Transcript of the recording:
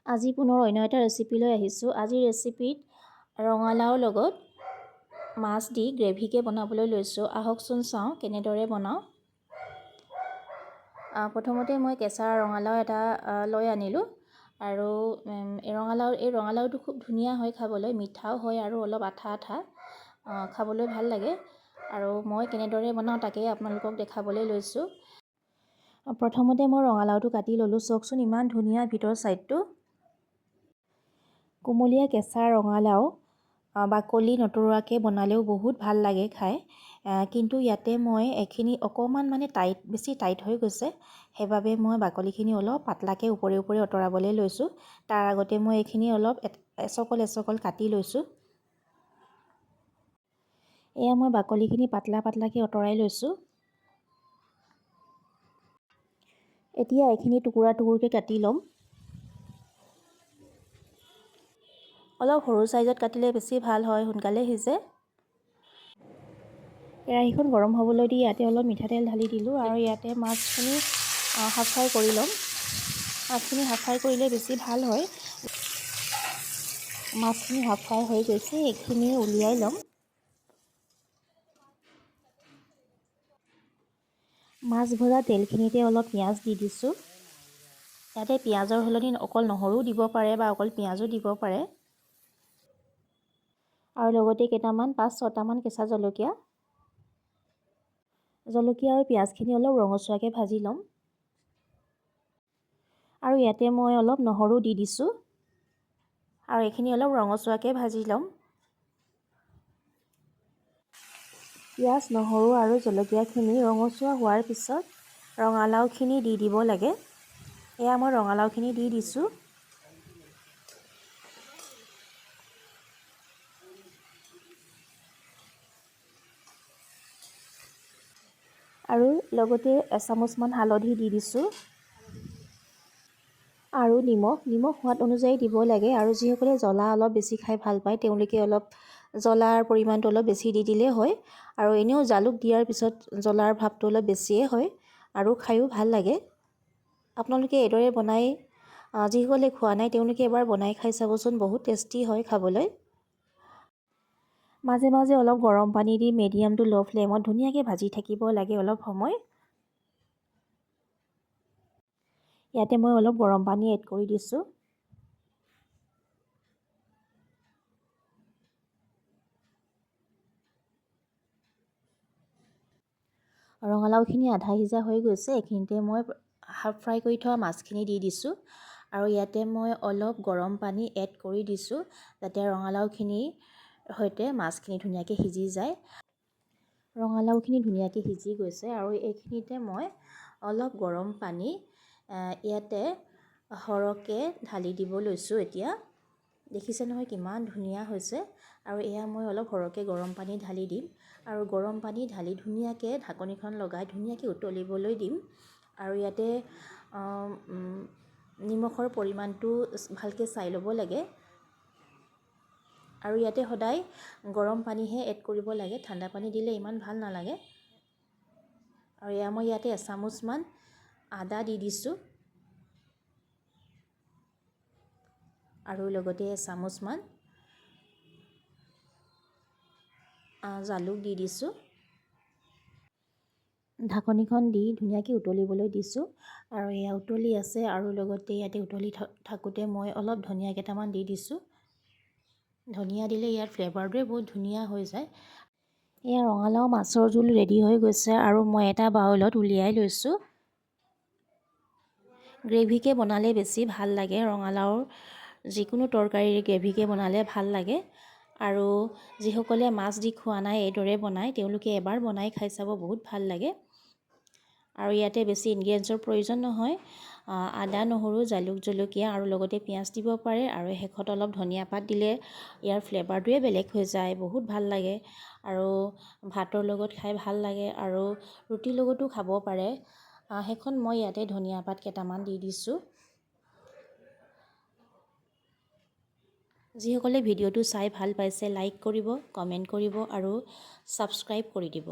আজি পুনৰ অন্য এটা ৰেচিপি লৈ আহিছোঁ। আজিৰ ৰেচিপিত ৰঙালাওৰ লগত মাছ দি গ্ৰেভিকে বনাবলৈ লৈছোঁ। আহকচোন চাওঁ কেনেদৰে বনাওঁ। প্ৰথমতে মই কেঁচা ৰঙালাও এটা লৈ আনিলোঁ আৰু এই ৰঙালাওটো খুব ধুনীয়া হয় খাবলৈ, মিঠাও হয় আৰু অলপ আঠা আঠা, খাবলৈ ভাল লাগে। আৰু মই কেনেদৰে বনাওঁ তাকেই আপোনালোকক দেখাবলৈ লৈছোঁ। প্ৰথমতে মই ৰঙালাওটো কাটি ল'লোঁ। চাওকচোন ইমান ধুনীয়া ভিতৰ ছাইডটো। কুমলীয়া কেঁচা ৰঙালাও বাকলি নতৰুৱাকৈ বনালেও বহুত ভাল লাগে খাই। কিন্তু ইয়াতে মই এইখিনি অকণমান বেছি টাইট হৈ গৈছে, সেইবাবে মই বাকলিখিনি অলপ পাতলাকৈ ওপৰে ওপৰে আঁতৰাবলৈ লৈছোঁ। তাৰ আগতে মই এইখিনি অলপ এচকল কাটি লৈছোঁ। এয়া মই বাকলিখিনি পাতলাকৈ আঁতৰাই লৈছোঁ। এতিয়া এইখিনি টুকুৰাকৈ কাটি ল'ম। অলপ সৰু চাইজত কাটিলে বেছি ভাল হয়, সোনকালে সিজে। কেৰাহীখন গৰম হ'বলৈ দি ইয়াতে অলপ মিঠাতেল ঢালি দিলোঁ আৰু ইয়াতে মাছখিনি হাফ ফ্ৰাই কৰি ল'ম। মাছখিনি হাফ ফ্ৰাই কৰিলে বেছি ভাল হয়। মাছখিনি হাফ ফ্ৰাই হৈ গৈছে, এইখিনি উলিয়াই ল'ম। মাছ ভজা তেলখিনিতে অলপ পিঁয়াজ দি দিছোঁ। ইয়াতে পিঁয়াজৰ সলনি অকল নহৰুও দিব পাৰে বা অকল পিঁয়াজো দিব পাৰে। আৰু লগতে কেইটামান 5-6টামান কেঁচা জলকীয়া আৰু পিঁয়াজখিনি অলপ ৰঙচুৱাকৈ ভাজি ল'ম। আৰু ইয়াতে মই অলপ নহৰু দি দিছোঁ আৰু এইখিনি অলপ ৰঙচুৱাকৈ ভাজি ল'ম। পিঁয়াজ, নহৰু আৰু জলকীয়াখিনি ৰঙচুৱা হোৱাৰ পিছত ৰঙালাওখিনি দি দিব লাগে। এয়া মই ৰঙালাওখিনি দি দিছোঁ। আৰু লগতে এচামুচমান হালধি দি দিছোঁ আৰু নিমখ সোৱাদ অনুযায়ী দিব লাগে। আৰু যিসকলে জ্বলা অলপ বেছি খাই ভাল পায় তেওঁলোকে অলপ জ্বলাৰ পৰিমাণটো অলপ বেছি দি দিলেই হয়। আৰু এনেও জালুক দিয়াৰ পিছত জ্বলাৰ ভাৱটো অলপ বেছিয়ে হয় আৰু খায়ো ভাল লাগে। আপোনালোকে এইদৰে বনাই, যিসকলে খোৱা নাই তেওঁলোকে এবাৰ বনাই খাই চাবচোন, বহুত টেষ্টি হয় খাবলৈ। মাজে মাজে অলপ গৰম পানী দি মিডিয়াম টু ল' ফ্লেমত ধুনীয়াকৈ ভাজি থাকিব লাগে অলপ সময়। ইয়াতে মই অলপ গৰম পানী এড কৰি দিছোঁ। ৰঙালাওখিনি আধা সিজা হৈ গৈছে। এইখিনিতে মই হাফ ফ্ৰাই কৰি থোৱা মাছখিনি দি দিছোঁ আৰু ইয়াতে মই অলপ গৰম পানী এড কৰি দিছোঁ যাতে ৰঙালাওখিনিৰ সৈতে মাছখিনি ধুনীয়াকৈ সিজি যায়। ৰঙালাওখিনি ধুনীয়াকৈ সিজি গৈছে আৰু এইখিনিতে মই অলপ গৰম পানী ইয়াতে সৰহকৈ ঢালি দিব লৈছোঁ। এতিয়া দেখিছে নহয় কিমান ধুনীয়া হৈছে। আৰু এয়া মই অলপ সৰহকৈ গৰম পানী ঢালি দিম আৰু গৰম পানী ঢালি ধুনীয়াকৈ ঢাকনিখন লগাই ধুনীয়াকৈ উতলিবলৈ দিম। আৰু ইয়াতে নিমখৰ পৰিমাণটো ভালকৈ চাই ল'ব লাগে। আৰু ইয়াতে সদায় গৰম পানীহে এড কৰিব লাগে, ঠাণ্ডা পানী দিলে ইমান ভাল নালাগে। আৰু এয়া মই ইয়াতে এচামুচমান আদা দি দিছোঁ আৰু লগতে এচামুচমান জালুক দি দিছোঁ। ঢাকনিখন দি ধুনীয়াকৈ উতলিবলৈ দিছোঁ আৰু এয়া উতলি আছে। আৰু লগতে ইয়াতে উতলি থাকোঁতে মই অলপ ধনিয়া কেইটামান দি দিছোঁ। ধনিয়া দিলে ইয়াৰ ফ্লেভাৰটোৱে বহুত ধুনীয়া হৈ যায়। এয়া ৰঙালাও মাছৰ জোল ৰেডি হৈ গৈছে আৰু মই এটা বাউলত উলিয়াই লৈছোঁ। গ্ৰেভিকৈ বনালে বেছি ভাল লাগে। ৰঙালাওৰ যিকোনো তৰকাৰীৰ গ্ৰেভিকৈ বনালে ভাল লাগে। আৰু যিসকলে মাছ দি খোৱা নাই এইদৰে বনাই তেওঁলোকে এবাৰ বনাই খাই চাব, বহুত ভাল লাগে। আৰু ইয়াতে বেছি ইনগ্ৰিডিয়েণ্টছৰ প্ৰয়োজন নহয়। আদা, নহৰু, জালুক, জলকীয়া আৰু লগতে পিঁয়াজ দিব পাৰে আৰু শেষত অলপ ধনিয়া পাত দিলে ইয়াৰ ফ্লেভাৰটোৱে বেলেগ হৈ যায়, বহুত ভাল লাগে। আৰু ভাতৰ লগত খাই ভাল লাগে আৰু ৰুটিৰ লগতো খাব পাৰে। শেষত মই ইয়াতে ধনিয়া পাত কেইটামান দি দিছোঁ। যিসকলে ভিডিঅ'টো চাই ভাল পাইছে লাইক কৰিব, কমেণ্ট কৰিব আৰু ছাবস্ক্ৰাইব কৰি দিব।